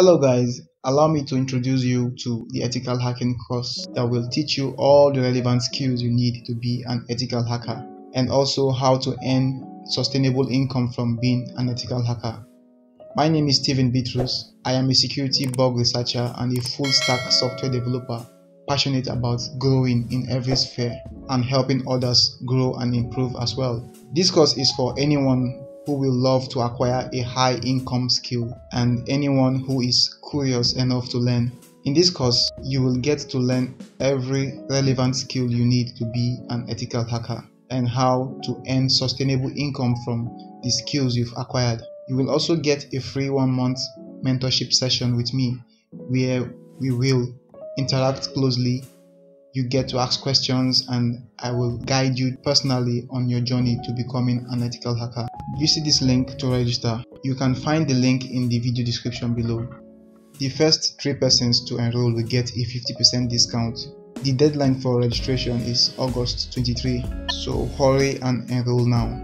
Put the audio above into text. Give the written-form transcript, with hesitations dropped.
Hello guys, allow me to introduce you to the ethical hacking course that will teach you all the relevant skills you need to be an ethical hacker, and also how to earn sustainable income from being an ethical hacker. My name is Steven Bitrus. I am a security bug researcher and a full stack software developer passionate about growing in every sphere and helping others grow and improve as well. This course is for anyone who will love to acquire a high income skill and anyone who is curious enough to learn. In this course, you will get to learn every relevant skill you need to be an ethical hacker and how to earn sustainable income from the skills you've acquired. You will also get a free 1-month mentorship session with me where we will interact closely. You get to ask questions and I will guide you personally on your journey to becoming an ethical hacker. You see this link to register. You can find the link in the video description below. The first 3 persons to enroll will get a 50% discount. The deadline for registration is August 23, so hurry and enroll now.